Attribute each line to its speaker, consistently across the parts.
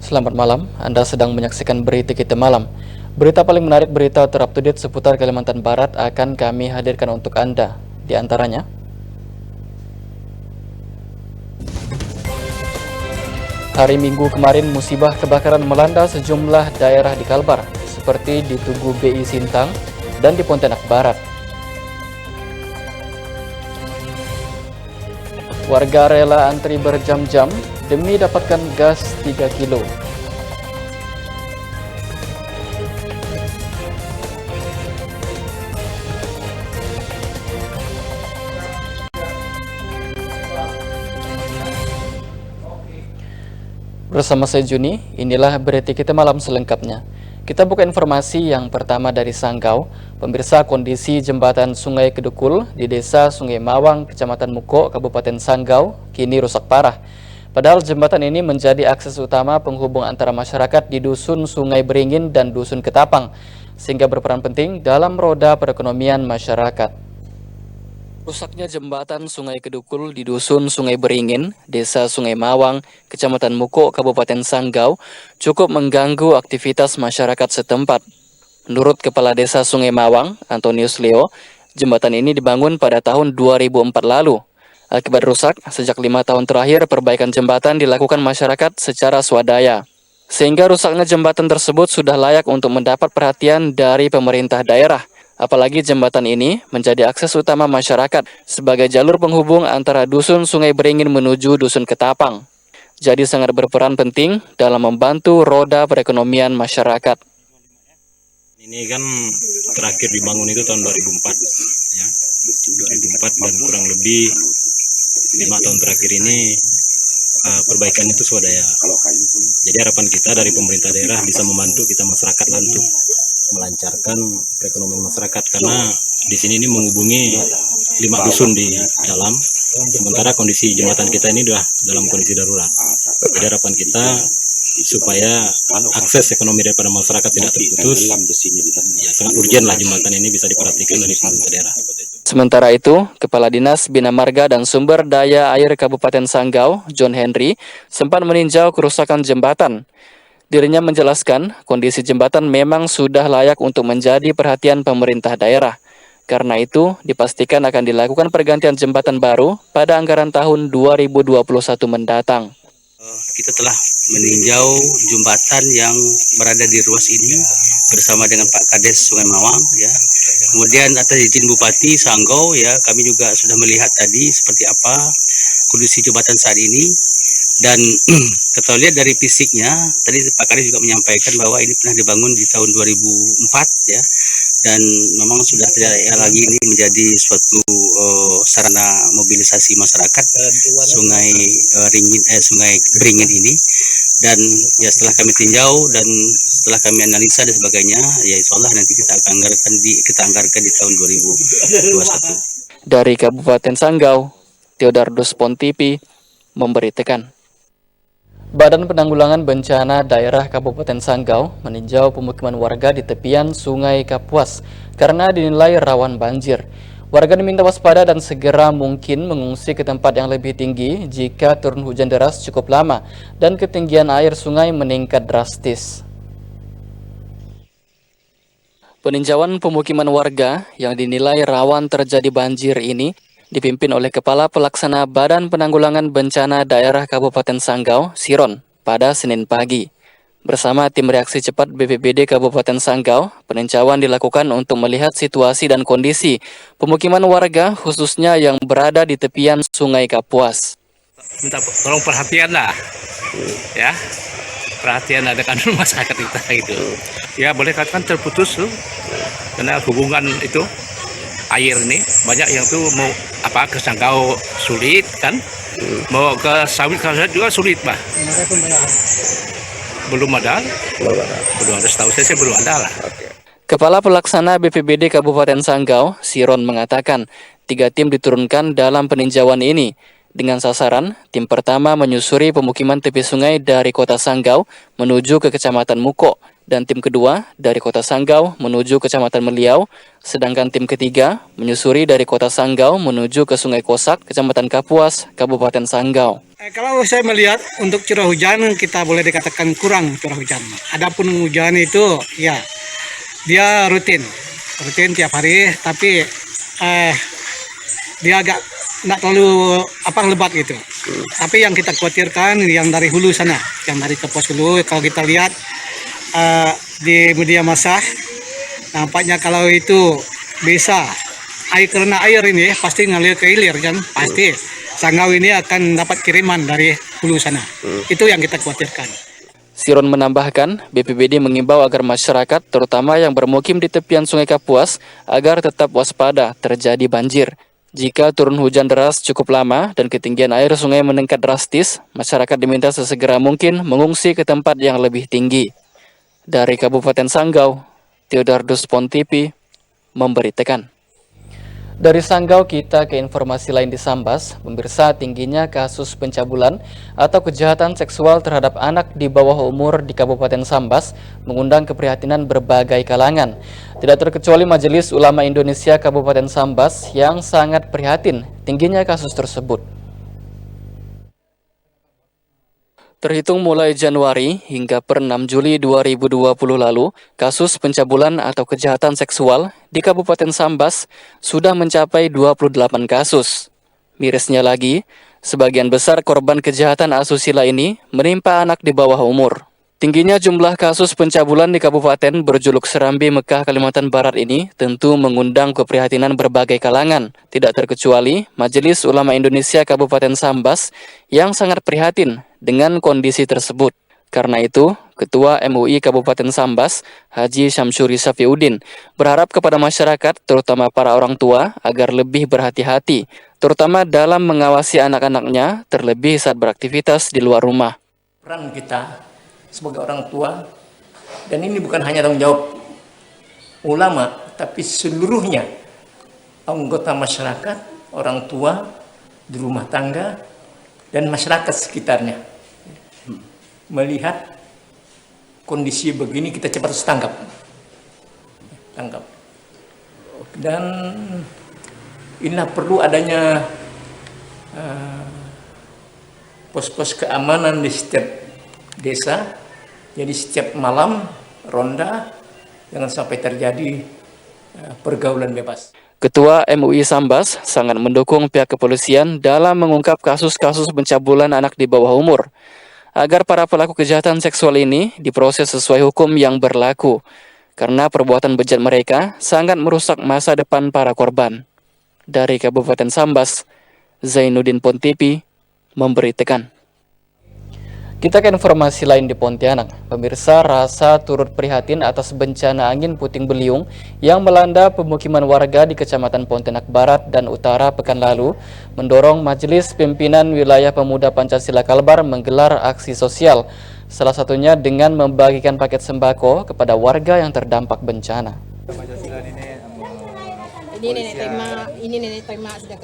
Speaker 1: Selamat malam, Anda sedang menyaksikan Berita Kita Malam. Berita paling menarik, berita terupdate seputar Kalimantan Barat akan kami hadirkan untuk Anda. Di antaranya, hari Minggu kemarin musibah kebakaran melanda sejumlah daerah di Kalbar, seperti di Tugu BI Sintang dan di Pontianak Barat. Warga rela antri berjam-jam demi dapatkan gas 3 kilo. Bersama saya Juni, inilah Berita Kita Malam selengkapnya. Kita buka informasi yang pertama dari Sanggau. Pemirsa, kondisi jembatan Sungai Kedukul di Desa Sungai Mawang, Kecamatan Muko, Kabupaten Sanggau, kini rusak parah. Padahal jembatan ini menjadi akses utama penghubung antara masyarakat di Dusun Sungai Beringin dan Dusun Ketapang, sehingga berperan penting dalam roda perekonomian masyarakat. Rusaknya jembatan Sungai Kedukul di Dusun Sungai Beringin, Desa Sungai Mawang, Kecamatan Muko, Kabupaten Sanggau, cukup mengganggu aktivitas masyarakat setempat. Menurut Kepala Desa Sungai Mawang, Antonius Leo, jembatan ini dibangun pada tahun 2004 lalu. Akibat rusak, sejak 5 tahun terakhir perbaikan jembatan dilakukan masyarakat secara swadaya. Sehingga rusaknya jembatan tersebut sudah layak untuk mendapat perhatian dari pemerintah daerah. Apalagi jembatan ini menjadi akses utama masyarakat sebagai jalur penghubung antara Dusun Sungai Beringin menuju Dusun Ketapang. Jadi sangat berperan penting dalam membantu roda perekonomian masyarakat.
Speaker 2: Ini kan terakhir dibangun itu tahun 2004 ya. 2004 dan kurang lebih 5 tahun terakhir ini perbaikan itu swadaya. Jadi harapan kita dari pemerintah daerah bisa membantu kita masyarakat lah untuk melancarkan perekonomian masyarakat, karena di sini ini menghubungi 5 dusun di dalam, sementara kondisi jembatan kita ini sudah dalam kondisi darurat. Jadi harapan kita supaya akses ekonomi daripada masyarakat tidak terputus, ya sangat urgent lah jembatan ini bisa diperhatikan dari pemerintah daerah.
Speaker 1: Sementara itu, Kepala Dinas Bina Marga dan Sumber Daya Air Kabupaten Sanggau, John Henry, sempat meninjau kerusakan jembatan. Dirinya menjelaskan, kondisi jembatan memang sudah layak untuk menjadi perhatian pemerintah daerah. Karena itu, dipastikan akan dilakukan pergantian jembatan baru pada anggaran tahun 2021 mendatang.
Speaker 3: Kita telah meninjau jembatan yang berada di ruas ini bersama dengan Pak Kades Sungai Mawang ya. Kemudian atas izin Bupati Sanggau ya, kami juga sudah melihat tadi seperti apa kondisi jembatan saat ini. Dan kita lihat dari fisiknya, tadi Pak Kades juga menyampaikan bahwa ini pernah dibangun di tahun 2004 ya, dan memang sudah tidak lagi ini menjadi suatu sarana mobilisasi masyarakat Sungai Sungai Beringin ini. Dan ya setelah kami tinjau dan setelah kami analisa dan sebagainya, ya insya Allah nanti kita anggarkan di tahun 2021.
Speaker 1: Dari Kabupaten Sanggau, Theodardus Pontipi memberitakan. Badan Penanggulangan Bencana Daerah Kabupaten Sanggau meninjau pemukiman warga di tepian Sungai Kapuas karena dinilai rawan banjir. Warga diminta waspada dan segera mungkin mengungsi ke tempat yang lebih tinggi jika turun hujan deras cukup lama dan ketinggian air sungai meningkat drastis. Peninjauan pemukiman warga yang dinilai rawan terjadi banjir ini dipimpin oleh Kepala Pelaksana Badan Penanggulangan Bencana Daerah Kabupaten Sanggau, Siron, pada Senin pagi. Bersama tim reaksi cepat BPBD Kabupaten Sanggau, peninjauan dilakukan untuk melihat situasi dan kondisi pemukiman warga khususnya yang berada di tepian Sungai Kapuas.
Speaker 4: Minta tolong perhatian lah, ya. Perhatian adakan masyarakat kita itu. Ya boleh katakan terputus tuh, karena hubungan itu air ini banyak yang tuh mau ke Sanggau sulit kan, mau ke sawit juga sulit bah. Belum ada, setahu saya sih belum ada lah.
Speaker 1: Kepala Pelaksana BPBD Kabupaten Sanggau, Siron mengatakan 3 tim diturunkan dalam peninjauan ini. Dengan sasaran, tim pertama menyusuri pemukiman tepi sungai dari Kota Sanggau menuju ke Kecamatan Muko, dan tim kedua dari Kota Sanggau menuju Kecamatan Meliau, sedangkan tim ketiga menyusuri dari Kota Sanggau menuju ke Sungai Kosak, Kecamatan Kapuas, Kabupaten Sanggau.
Speaker 5: Kalau saya melihat untuk curah hujan kita boleh dikatakan kurang curah hujan. Adapun hujan itu ya dia rutin tiap hari, tapi dia agak nggak terlalu lebat gitu. Tapi yang kita khawatirkan yang dari hulu sana, yang dari ke pos hulu, kalau kita lihat di media massa nampaknya kalau itu bisa karena air ini pasti ngalir ke hilir kan, pasti Sanggau ini akan dapat kiriman dari hulu sana. Itu yang kita khawatirkan.
Speaker 1: Siron menambahkan, BPBD mengimbau agar masyarakat, terutama yang bermukim di tepian Sungai Kapuas, agar tetap waspada terjadi banjir. Jika turun hujan deras cukup lama dan ketinggian air sungai meningkat drastis, masyarakat diminta sesegera mungkin mengungsi ke tempat yang lebih tinggi. Dari Kabupaten Sanggau, Theodardus Pontipi memberitakan. Dari Sanggau kita ke informasi lain di Sambas. Pemirsa, tingginya kasus pencabulan atau kejahatan seksual terhadap anak di bawah umur di Kabupaten Sambas mengundang keprihatinan berbagai kalangan. Tidak terkecuali Majelis Ulama Indonesia Kabupaten Sambas yang sangat prihatin tingginya kasus tersebut. Terhitung mulai Januari hingga per 6 Juli 2020 lalu, kasus pencabulan atau kejahatan seksual di Kabupaten Sambas sudah mencapai 28 kasus. Mirisnya lagi, sebagian besar korban kejahatan asusila ini menimpa anak di bawah umur. Tingginya jumlah kasus pencabulan di Kabupaten berjuluk Serambi Mekah Kalimantan Barat ini tentu mengundang keprihatinan berbagai kalangan, tidak terkecuali Majelis Ulama Indonesia Kabupaten Sambas yang sangat prihatin dengan kondisi tersebut. Karena itu, Ketua MUI Kabupaten Sambas, Haji Syamsuri Safiuddin, berharap kepada masyarakat, terutama para orang tua, agar lebih berhati-hati, terutama dalam mengawasi anak-anaknya, terlebih saat beraktivitas di luar rumah.
Speaker 6: Peran kita sebagai orang tua, dan ini bukan hanya tanggung jawab ulama, tapi seluruhnya anggota masyarakat, orang tua di rumah tangga, dan masyarakat sekitarnya. Melihat kondisi begini, kita cepat harus tangkap. Dan inilah perlu adanya pos-pos keamanan di setiap desa. Jadi setiap malam ronda, jangan sampai terjadi pergaulan bebas.
Speaker 1: Ketua MUI Sambas sangat mendukung pihak kepolisian dalam mengungkap kasus-kasus pencabulan anak di bawah umur, agar para pelaku kejahatan seksual ini diproses sesuai hukum yang berlaku, karena perbuatan bejat mereka sangat merusak masa depan para korban. Dari Kabupaten Sambas, Zainuddin Pontipi memberitakan. Kita ke informasi lain di Pontianak. Pemirsa, rasa turut prihatin atas bencana angin puting beliung yang melanda pemukiman warga di Kecamatan Pontianak Barat dan Utara pekan lalu mendorong Majelis Pimpinan Wilayah Pemuda Pancasila Kalbar menggelar aksi sosial, salah satunya dengan membagikan paket sembako kepada warga yang terdampak bencana.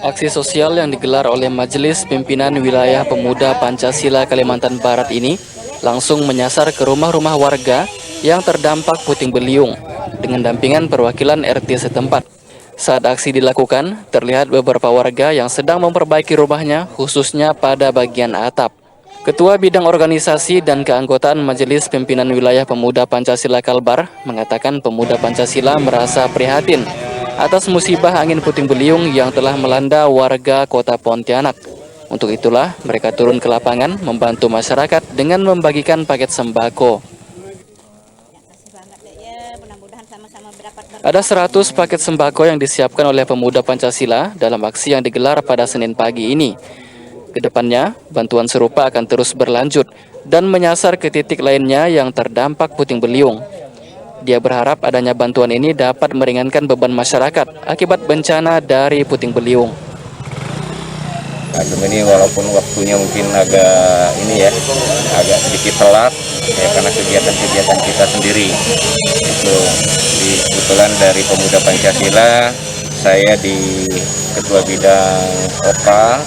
Speaker 1: Aksi sosial yang digelar oleh Majelis Pimpinan Wilayah Pemuda Pancasila Kalimantan Barat ini langsung menyasar ke rumah-rumah warga yang terdampak puting beliung dengan dampingan perwakilan RT setempat. Saat aksi dilakukan, terlihat beberapa warga yang sedang memperbaiki rumahnya, khususnya pada bagian atap. Ketua Bidang Organisasi dan Keanggotaan Majelis Pimpinan Wilayah Pemuda Pancasila Kalbar mengatakan pemuda Pancasila merasa prihatin atas musibah angin puting beliung yang telah melanda warga kota Pontianak. Untuk itulah mereka turun ke lapangan membantu masyarakat dengan membagikan paket sembako. Ada 100 paket sembako yang disiapkan oleh pemuda Pancasila dalam aksi yang digelar pada Senin pagi ini. Kedepannya, bantuan serupa akan terus berlanjut dan menyasar ke titik lainnya yang terdampak puting beliung. Dia berharap adanya bantuan ini dapat meringankan beban masyarakat akibat bencana dari puting beliung.
Speaker 7: Agung ini walaupun waktunya mungkin agak sedikit telat ya, karena kegiatan-kegiatan kita sendiri. Itu kebetulan dari Pemuda Pancasila, saya di Ketua Bidang OPA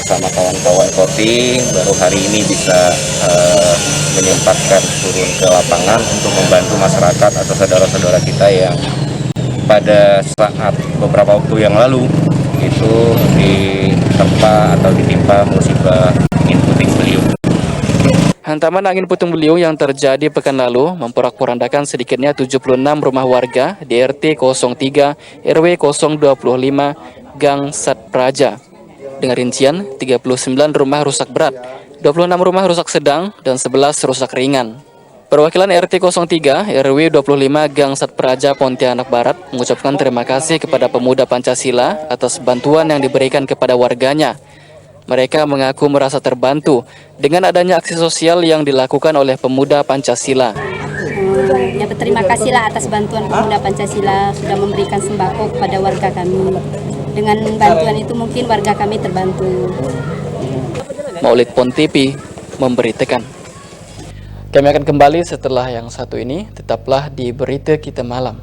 Speaker 7: bersama kawan-kawan Koti baru hari ini bisa menyempatkan turun ke lapangan untuk membantu masyarakat atau saudara-saudara kita yang pada saat beberapa waktu yang lalu itu ditimpa musibah angin puting
Speaker 1: Hantaman angin puting beliung yang terjadi pekan lalu memporak-porandakan sedikitnya 76 rumah warga di RT 03 RW 025 Gang Sat Praja. Dengan rincian 39 rumah rusak berat, 26 rumah rusak sedang, dan 11 rusak ringan. Perwakilan RT 03 RW 25 Gang Sat Praja Pontianak Barat mengucapkan terima kasih kepada pemuda Pancasila atas bantuan yang diberikan kepada warganya. Mereka mengaku merasa terbantu dengan adanya aksi sosial yang dilakukan oleh pemuda Pancasila.
Speaker 8: Ya, berterima kasihlah atas bantuan pemuda Pancasila sudah memberikan sembako kepada warga kami. Dengan bantuan itu mungkin warga kami terbantu.
Speaker 1: Maulid Pon TV memberitakan. Kami akan kembali setelah yang satu ini. Tetaplah di Berita Kita Malam.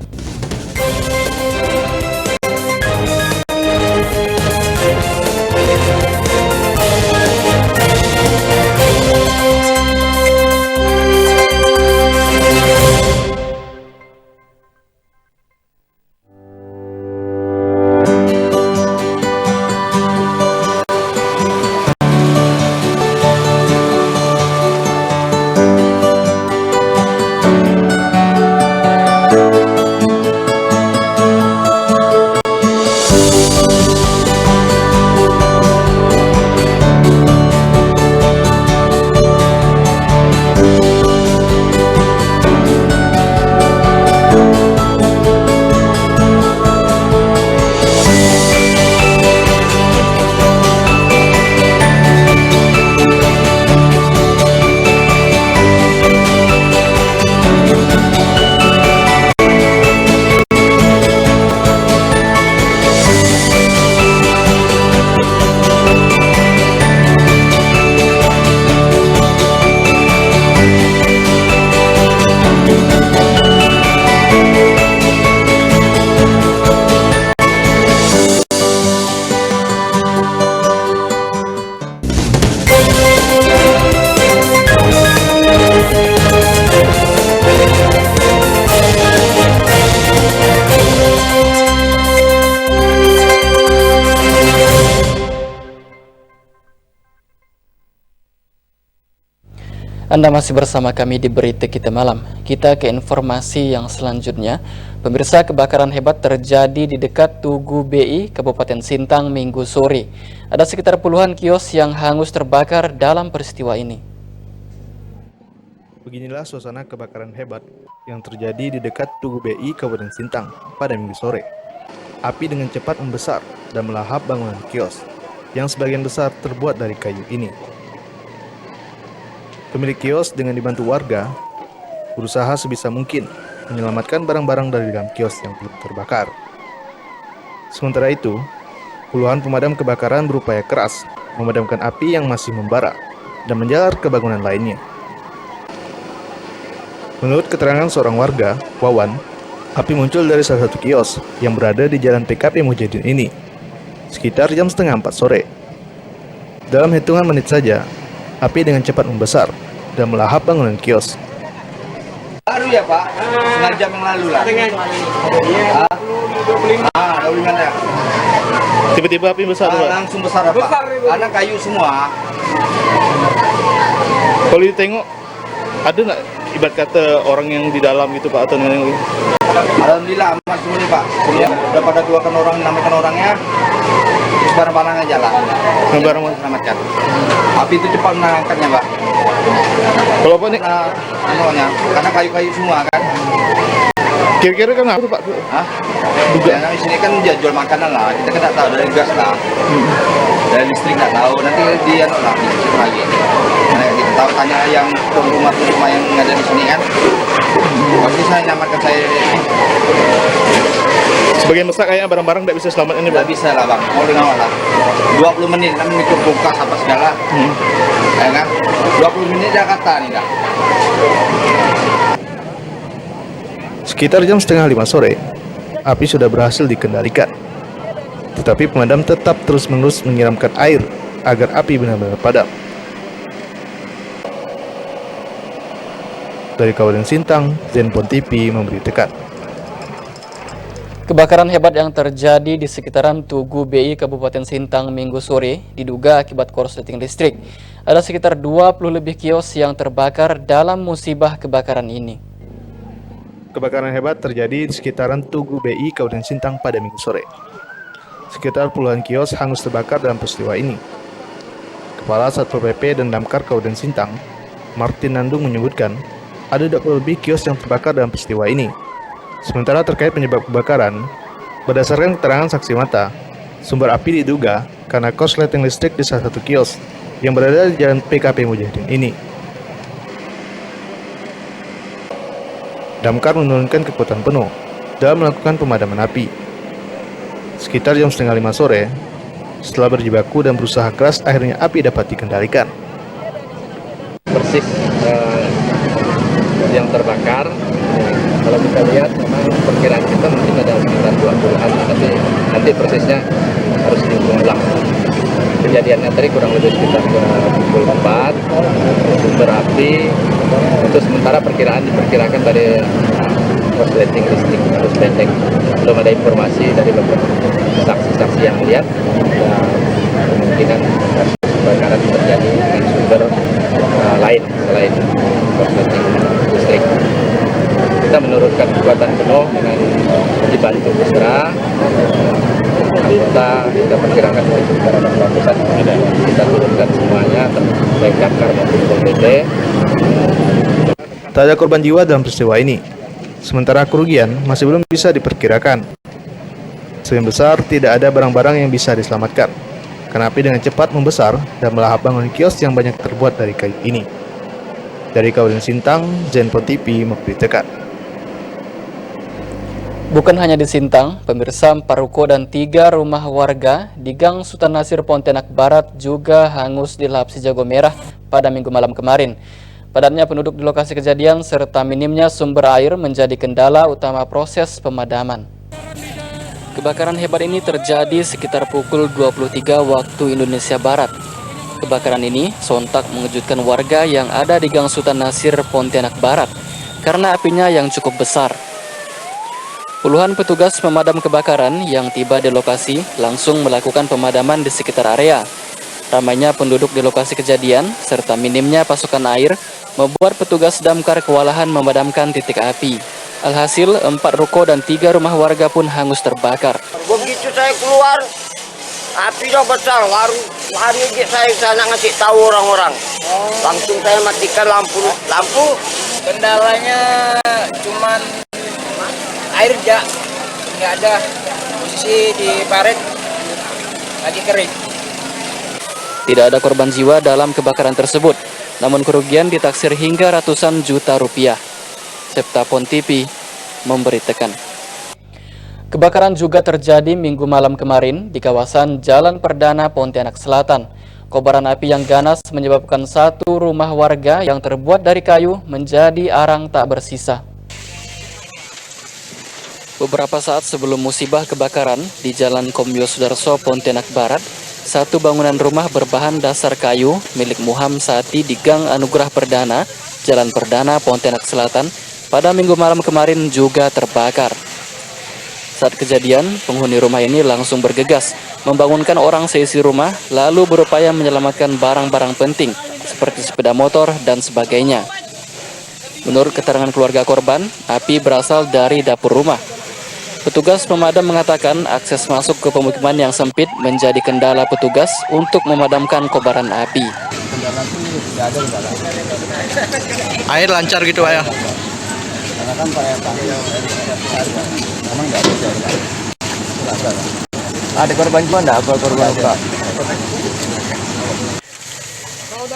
Speaker 1: Anda masih bersama kami di Berita Kita Malam. Kita ke informasi yang selanjutnya. Pemirsa, kebakaran hebat terjadi di dekat Tugu BI, Kabupaten Sintang, Minggu sore. Ada sekitar puluhan kios yang hangus terbakar dalam peristiwa ini.
Speaker 9: Beginilah suasana kebakaran hebat yang terjadi di dekat Tugu BI, Kabupaten Sintang, pada Minggu sore. Api dengan cepat membesar dan melahap bangunan kios, yang sebagian besar terbuat dari kayu ini. Pemilik kios dengan dibantu warga berusaha sebisa mungkin menyelamatkan barang-barang dari dalam kios yang belum terbakar. Sementara itu, puluhan pemadam kebakaran berupaya keras memadamkan api yang masih membara dan menjalar ke bangunan lainnya. Menurut keterangan seorang warga, Wawan, api muncul dari salah satu kios yang berada di Jalan PKP Mujahidin ini, sekitar jam 3:30 sore. Dalam hitungan menit saja, api dengan cepat membesar dan melahap bangunan kios.
Speaker 3: Baru ya Pak, setengah jam yang lalu lah.
Speaker 9: Tiba-tiba api besar, Pak.
Speaker 3: Langsung besar Pak, karena kayu semua.
Speaker 9: Kalau ditengok, ada nggak ibarat kata orang yang di dalam gitu Pak, atau yang
Speaker 3: Alhamdulillah aman semua nih Pak. Udah pada keluarkan orang, namakan orangnya, terus barang-barangnya jalan.
Speaker 9: Barang
Speaker 3: selamatkan. Api itu cepat menangkapnya Pak.
Speaker 9: Kalau apa nih?
Speaker 3: Karena kayu-kayu semua kan.
Speaker 9: Kira-kira kan apa tuh Pak?
Speaker 3: Hah? Ya, di sini kan jual makanan lah. Kita kan tak tahu dari gas lah. Dari listrik tak tahu. Nanti dia lah di situ lagi. Nah, kita tahu tanya yang rumah yang ada di sini kan. Pasti saya nyamarkan saya.
Speaker 9: Sebagian besar kayaknya barang-barang tidak bisa selamat ini,
Speaker 3: Tidak bisa lah Bang. Mau dengan lah. 20 menit kan mikir buka apa segala. Ya kan? 20 menit dah kata nih dah.
Speaker 9: Sekitar jam 4:30 sore, api sudah berhasil dikendalikan. Tetapi pemadam tetap terus-menerus menyiramkan air agar api benar-benar padam. Dari Kabupaten Sintang, Zenpon TV memberitakan.
Speaker 1: Kebakaran hebat yang terjadi di sekitaran Tugu BI Kabupaten Sintang Minggu sore diduga akibat korsleting listrik. Ada sekitar 20 lebih kios yang terbakar dalam musibah kebakaran ini.
Speaker 9: Kebakaran hebat terjadi di sekitaran Tugu BI Kabupaten Sintang pada Minggu sore. Sekitar puluhan kios hangus terbakar dalam peristiwa ini. Kepala Satpol PP dan Damkar Kabupaten Sintang, Martin Nandung menyebutkan ada 20 lebih kios yang terbakar dalam peristiwa ini. Sementara terkait penyebab kebakaran, berdasarkan keterangan saksi mata, sumber api diduga karena korsleting listrik di salah satu kios yang berada di Jalan PKP Mujahidin ini. Damkar menurunkan kekuatan penuh dalam melakukan pemadaman api. Sekitar jam 4:30 sore, setelah berjibaku dan berusaha keras, akhirnya api dapat dikendalikan.
Speaker 10: Persis yang terbakar. Kalau kita lihat memang perkiraan kita mungkin ada sekitar 20-an, tapi nanti persisnya harus dihitung ulang. Kejadiannya tadi kurang lebih sekitar pukul 4, sumber api untuk sementara diperkirakan dari korsleting listrik harus pendek. Belum ada informasi dari beberapa saksi-saksi yang melihat kemungkinan kebakaran terjadi dengan sumber lain selain korsleting listrik. Kita menurunkan kekuatan penuh dengan dibantu mesra. Kita perkirakan dari sekitar 600-an kita turunkan semuanya, baik Damkar maupun Pol PP.
Speaker 9: Tak ada korban jiwa dalam peristiwa ini, sementara kerugian masih belum bisa diperkirakan. Sebagian besar tidak ada barang-barang yang bisa diselamatkan, karena api dengan cepat membesar dan melahap bangunan kios yang banyak terbuat dari kayu ini. Dari Kabupaten Sintang, Zenpon TV memberitakan.
Speaker 1: Bukan hanya di Sintang, pemirsa, 4 ruko dan 3 rumah warga di Gang Sultan Nasir Pontianak Barat juga hangus dilahap si jago merah pada Minggu malam kemarin. Padatnya penduduk di lokasi kejadian serta minimnya sumber air menjadi kendala utama proses pemadaman. Kebakaran hebat ini terjadi sekitar pukul 23 waktu Indonesia Barat. Kebakaran ini sontak mengejutkan warga yang ada di Gang Sultan Nasir Pontianak Barat karena apinya yang cukup besar. Puluhan petugas pemadam kebakaran yang tiba di lokasi langsung melakukan pemadaman di sekitar area. Ramainya penduduk di lokasi kejadian serta minimnya pasokan air membuat petugas damkar kewalahan memadamkan titik api. Alhasil, 4 ruko dan 3 rumah warga pun hangus terbakar.
Speaker 11: Begitu saya keluar, api udah besar, lari aja saya nak ngasih tahu orang-orang. Langsung saya matikan lampu.
Speaker 12: Kendalanya cuman air nggak ada, posisi di parit lagi kering.
Speaker 1: Tidak ada korban jiwa dalam kebakaran tersebut, namun kerugian ditaksir hingga ratusan juta rupiah. Septapon TV memberitakan. Kebakaran juga terjadi Minggu malam kemarin di kawasan Jalan Perdana Pontianak Selatan. Kobaran api yang ganas menyebabkan satu rumah warga yang terbuat dari kayu menjadi arang tak bersisa. Beberapa saat sebelum musibah kebakaran di Jalan Komyo Sudarso, Pontianak Barat, satu bangunan rumah berbahan dasar kayu milik Muham Sati di Gang Anugerah Perdana, Jalan Perdana, Pontianak Selatan, pada Minggu malam kemarin juga terbakar. Saat kejadian, penghuni rumah ini langsung bergegas membangunkan orang seisi rumah, lalu berupaya menyelamatkan barang-barang penting seperti sepeda motor dan sebagainya. Menurut keterangan keluarga korban, api berasal dari dapur rumah. Petugas pemadam mengatakan akses masuk ke pemukiman yang sempit menjadi kendala petugas untuk memadamkan kobaran api.
Speaker 3: Air lancar gitu, Pak ya?
Speaker 10: Ada korban jiwa enggak? Korban luka.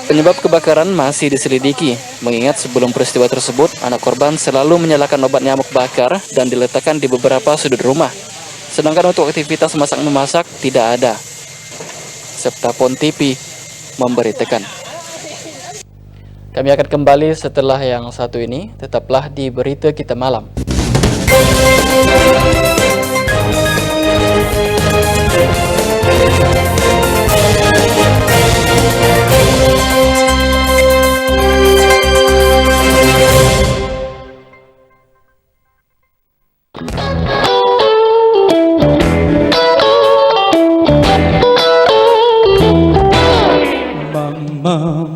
Speaker 1: Penyebab kebakaran masih diselidiki, mengingat sebelum peristiwa tersebut, anak korban selalu menyalakan obat nyamuk bakar dan diletakkan di beberapa sudut rumah. Sedangkan untuk aktivitas masak-memasak tidak ada. Septapon TV memberitakan. Kami akan kembali setelah yang satu ini, tetaplah di Berita Kita Malam.
Speaker 13: Mama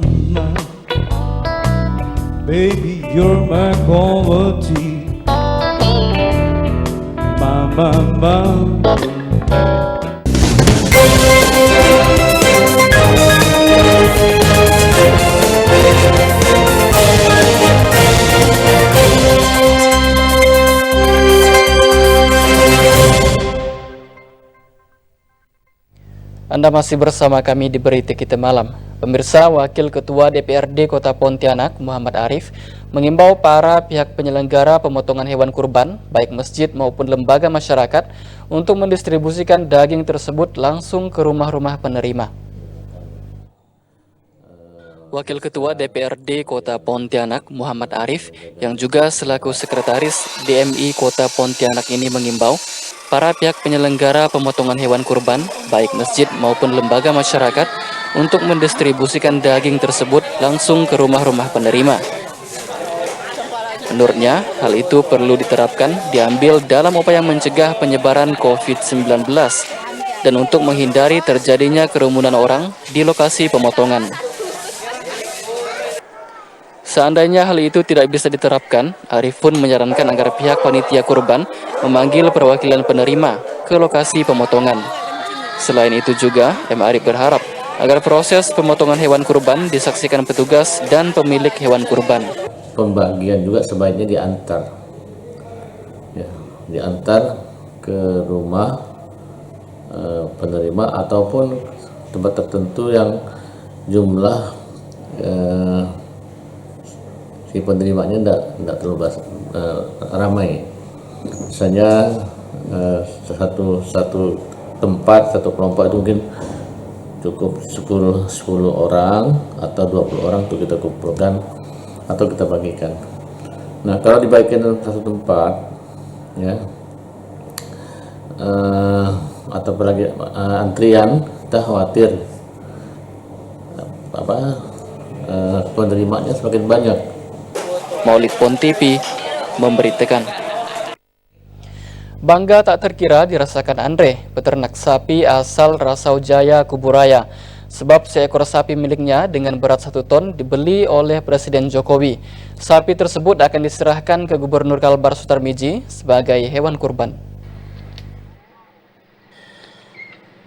Speaker 13: Baby, you're my quality. My.
Speaker 1: Anda masih bersama kami di Berita Kita Malam. Pemirsa, Wakil Ketua DPRD Kota Pontianak, Muhammad Arif, mengimbau para pihak penyelenggara pemotongan hewan kurban, baik masjid maupun lembaga masyarakat, untuk mendistribusikan daging tersebut langsung ke rumah-rumah penerima. Wakil Ketua DPRD Kota Pontianak, Muhammad Arif, yang juga selaku Sekretaris DMI Kota Pontianak ini mengimbau para pihak penyelenggara pemotongan hewan kurban, baik masjid maupun lembaga masyarakat, untuk mendistribusikan daging tersebut langsung ke rumah-rumah penerima. Menurutnya, hal itu perlu diterapkan diambil dalam upaya mencegah penyebaran COVID-19 dan untuk menghindari terjadinya kerumunan orang di lokasi pemotongan. Seandainya hal itu tidak bisa diterapkan, Arif pun menyarankan agar pihak panitia kurban memanggil perwakilan penerima ke lokasi pemotongan. Selain itu juga, M. Arif berharap agar proses pemotongan hewan kurban disaksikan petugas dan pemilik hewan kurban.
Speaker 14: Pembagian juga sebaiknya diantar, ya, diantar ke rumah penerima ataupun tempat tertentu yang jumlah si penerimanya tidak terlalu ramai. Misalnya satu tempat, satu kelompok itu mungkin cukup 10 orang atau 20 orang untuk kita kumpulkan atau kita bagikan. Nah, kalau dibagikan dalam satu tempat, ya, atau apalagi antrian, kita khawatir penerimanya semakin banyak.
Speaker 1: Maulid Pon TV memberitakan. Bangga tak terkira dirasakan Andre, peternak sapi asal Rasau Jaya, Kuburaya, sebab seekor sapi miliknya dengan berat 1 ton dibeli oleh Presiden Jokowi. Sapi tersebut akan diserahkan ke Gubernur Kalbar Sutarmiji sebagai hewan kurban.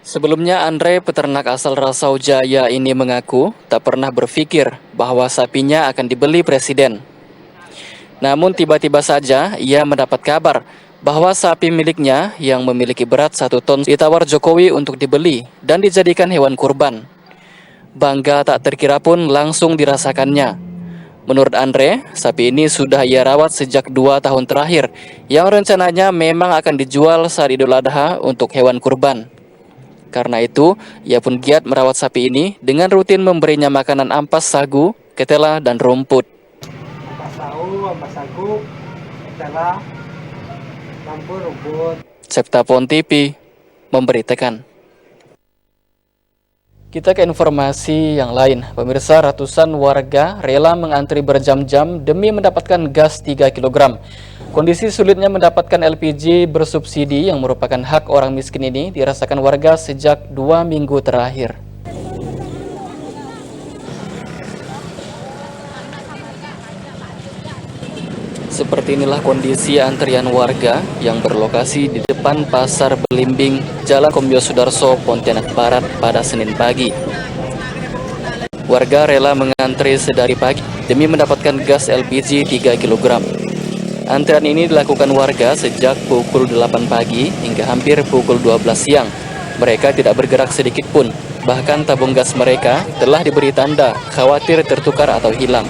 Speaker 1: Sebelumnya, Andre, peternak asal Rasau Jaya ini mengaku tak pernah berpikir bahwa sapinya akan dibeli Presiden. Namun tiba-tiba saja ia mendapat kabar bahwa sapi miliknya yang memiliki berat 1 ton ditawar Jokowi untuk dibeli dan dijadikan hewan kurban. Bangga tak terkira pun langsung dirasakannya. Menurut Andre, sapi ini sudah ia rawat sejak 2 tahun terakhir, yang rencananya memang akan dijual saat Idul Adha untuk hewan kurban. Karena itu, ia pun giat merawat sapi ini dengan rutin memberinya makanan ampas sagu, ketela, dan rumput.
Speaker 5: Ampas sagu, ketela, rumput.
Speaker 1: Septa Pon TV memberitakan. Kita ke informasi yang lain. Pemirsa, ratusan warga rela mengantri berjam-jam demi mendapatkan gas 3 kg. Kondisi sulitnya mendapatkan LPG bersubsidi yang merupakan hak orang miskin ini dirasakan warga sejak 2 minggu terakhir. Seperti inilah kondisi antrian warga yang berlokasi di depan Pasar Belimbing, Jalan Kombio Sudarso, Pontianak Barat pada Senin pagi. Warga rela mengantri sedari pagi demi mendapatkan gas LPG 3 kg. Antrian ini dilakukan warga sejak pukul 8 pagi hingga hampir pukul 12 siang. Mereka tidak bergerak sedikit pun, bahkan tabung gas mereka telah diberi tanda khawatir tertukar atau hilang.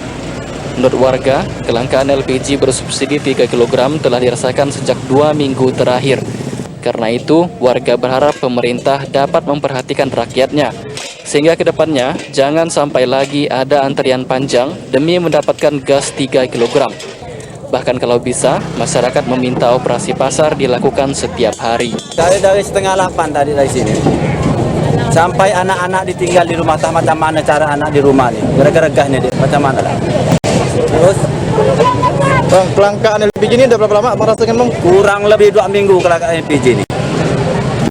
Speaker 1: Menurut warga, kelangkaan LPG bersubsidi 3 kg telah dirasakan sejak 2 minggu terakhir. Karena itu, warga berharap pemerintah dapat memperhatikan rakyatnya, sehingga kedepannya jangan sampai lagi ada antrian panjang demi mendapatkan gas 3 kg. Bahkan kalau bisa, masyarakat meminta operasi pasar dilakukan setiap hari.
Speaker 15: Dari setengah 8 tadi dari sini. Sampai anak-anak ditinggal di rumah, macam mana cara anak di rumah nih? Gara-gara gas nih, macam mana lah? Terus
Speaker 16: Bang, kelangkaan LPG ini udah berapa lama merasakan Bang?
Speaker 15: Kurang lebih 2 minggu kelangkaan LPG ini.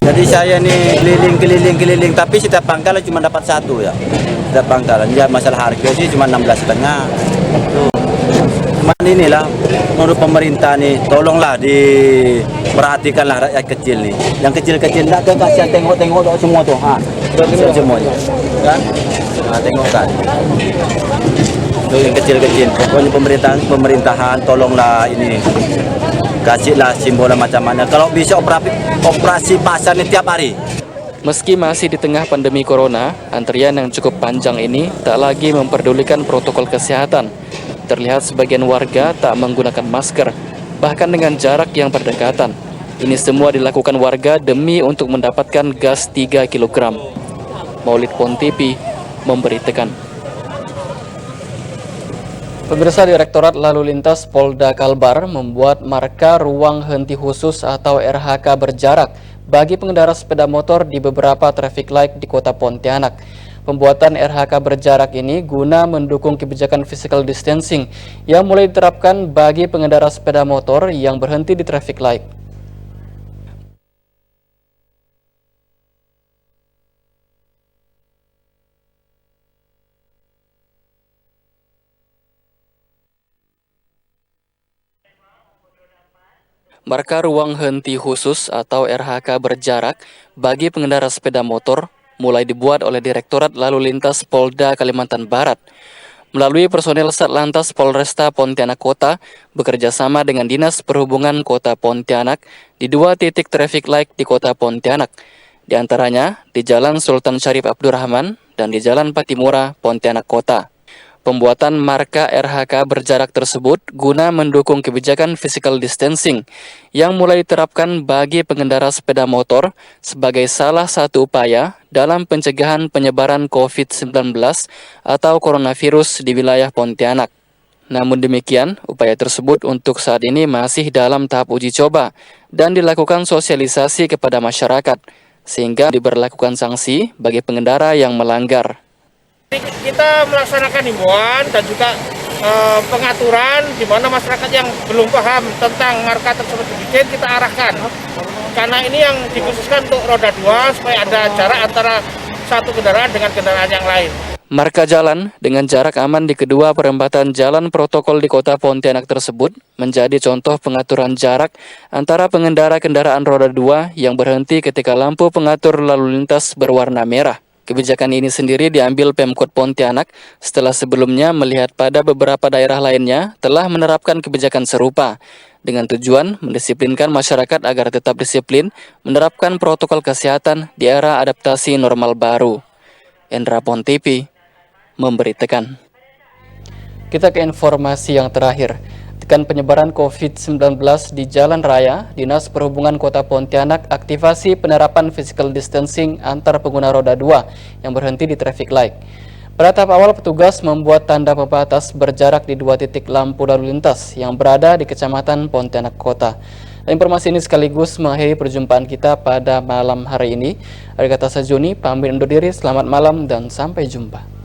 Speaker 15: Jadi saya nih keliling, tapi setiap pangkalan cuma dapat 1 ya. Setiap pangkalan, ya masalah harga sih cuma 16,5. Tuh. Cuman inilah menurut pemerintah nih, tolonglah diperhatikanlah rakyat kecil nih. Yang kecil-kecil enggak kasihan tengok-tengok semua tuh. Semuanya. Kan? Nah, tengok kan. Tuh yang kecil-kecil. Pokoknya pemerintahan tolonglah ini. Kasihlah simbol macam mana. Kalau bisa operasi pasar ini tiap hari.
Speaker 1: Meski masih di tengah pandemi corona, antrian yang cukup panjang ini tak lagi memperdulikan protokol kesehatan. Terlihat sebagian warga tak menggunakan masker, bahkan dengan jarak yang berdekatan. Ini semua dilakukan warga demi untuk mendapatkan gas 3 kg. Maulid Pon TV memberitakan. Pemirsa, Direktorat Lalu Lintas Polda Kalbar membuat marka ruang henti khusus atau RHK berjarak bagi pengendara sepeda motor di beberapa traffic light di Kota Pontianak. Pembuatan RHK berjarak ini guna mendukung kebijakan physical distancing yang mulai diterapkan bagi pengendara sepeda motor yang berhenti di traffic light. Marka ruang henti khusus atau RHK berjarak bagi pengendara sepeda motor mulai dibuat oleh Direktorat Lalu Lintas Polda Kalimantan Barat. Melalui personel Satlantas Polresta Pontianak Kota bekerja sama dengan Dinas Perhubungan Kota Pontianak di 2 titik traffic light di Kota Pontianak. Di antaranya di Jalan Sultan Syarif Abdurrahman dan di Jalan Patimura, Pontianak Kota. Pembuatan marka RHK berjarak tersebut guna mendukung kebijakan physical distancing yang mulai diterapkan bagi pengendara sepeda motor sebagai salah satu upaya dalam pencegahan penyebaran COVID-19 atau coronavirus di wilayah Pontianak. Namun demikian, upaya tersebut untuk saat ini masih dalam tahap uji coba dan dilakukan sosialisasi kepada masyarakat, sehingga diberlakukan sanksi bagi pengendara yang melanggar.
Speaker 17: Kita melaksanakan himbauan dan juga pengaturan di mana masyarakat yang belum paham tentang marka tersebut dibikin kita arahkan. Karena ini yang dikhususkan untuk roda 2 supaya ada jarak antara satu kendaraan dengan kendaraan yang lain.
Speaker 1: Marka jalan dengan jarak aman di kedua perempatan jalan protokol di Kota Pontianak tersebut menjadi contoh pengaturan jarak antara pengendara kendaraan roda 2 yang berhenti ketika lampu pengatur lalu lintas berwarna merah. Kebijakan ini sendiri diambil Pemkot Pontianak setelah sebelumnya melihat pada beberapa daerah lainnya telah menerapkan kebijakan serupa dengan tujuan mendisiplinkan masyarakat agar tetap disiplin menerapkan protokol kesehatan di era adaptasi normal baru. Endra Pon TV memberitakan. Kita ke informasi yang terakhir. Tekan penyebaran COVID-19 di jalan raya, Dinas Perhubungan Kota Pontianak aktivasi penerapan physical distancing antar pengguna roda 2 yang berhenti di traffic light. Pada tahap awal, petugas membuat tanda pembatas berjarak di 2 titik lampu lalu lintas yang berada di Kecamatan Pontianak Kota. Dan informasi ini sekaligus mengakhiri perjumpaan kita pada malam hari ini. Dari kata Sajuni, pamit undur diri, selamat malam dan sampai jumpa.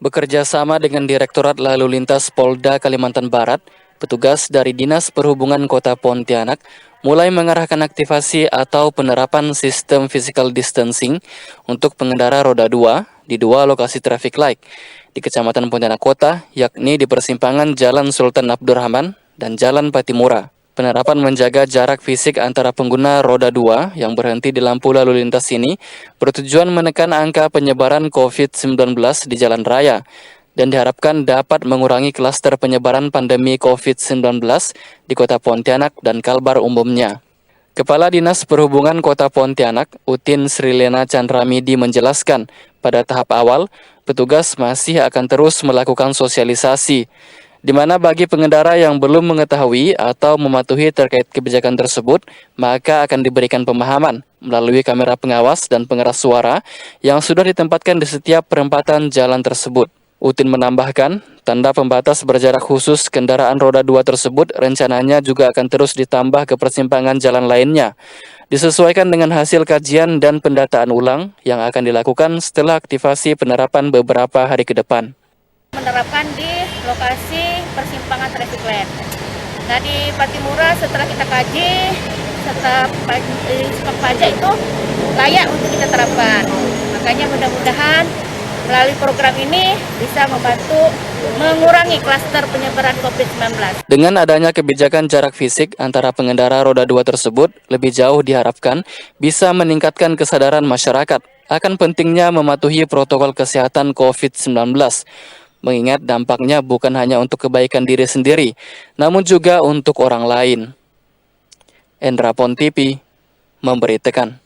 Speaker 1: Bekerja sama dengan Direktorat Lalu Lintas Polda Kalimantan Barat, petugas dari Dinas Perhubungan Kota Pontianak mulai mengarahkan aktivasi atau penerapan sistem physical distancing untuk pengendara roda 2 di 2 lokasi traffic light di Kecamatan Pontianak Kota, yakni di persimpangan Jalan Sultan Abdurrahman dan Jalan Patimura. Penerapan menjaga jarak fisik antara pengguna roda 2 yang berhenti di lampu lalu lintas ini bertujuan menekan angka penyebaran COVID-19 di jalan raya dan diharapkan dapat mengurangi klaster penyebaran pandemi COVID-19 di Kota Pontianak dan Kalbar umumnya. Kepala Dinas Perhubungan Kota Pontianak, Utin Srilena Chandramidi menjelaskan, pada tahap awal, petugas masih akan terus melakukan sosialisasi, di mana bagi pengendara yang belum mengetahui atau mematuhi terkait kebijakan tersebut, maka akan diberikan pemahaman melalui kamera pengawas dan pengeras suara yang sudah ditempatkan di setiap perempatan jalan tersebut. Utin menambahkan, tanda pembatas berjarak khusus kendaraan roda 2 tersebut rencananya juga akan terus ditambah ke persimpangan jalan lainnya, disesuaikan dengan hasil kajian dan pendataan ulang yang akan dilakukan setelah aktivasi penerapan beberapa hari ke depan.
Speaker 18: Menerapkan di lokasi persimpangan traffic light. Nah di Patimura setelah kita kaji, setelah simpang pajak itu layak untuk kita terapkan. Makanya mudah-mudahan Melalui program ini bisa membantu mengurangi klaster penyebaran COVID-19.
Speaker 1: Dengan adanya kebijakan jarak fisik antara pengendara roda 2 tersebut, lebih jauh diharapkan bisa meningkatkan kesadaran masyarakat akan pentingnya mematuhi protokol kesehatan COVID-19. Mengingat dampaknya bukan hanya untuk kebaikan diri sendiri, namun juga untuk orang lain. Endra Pon TV memberitakan.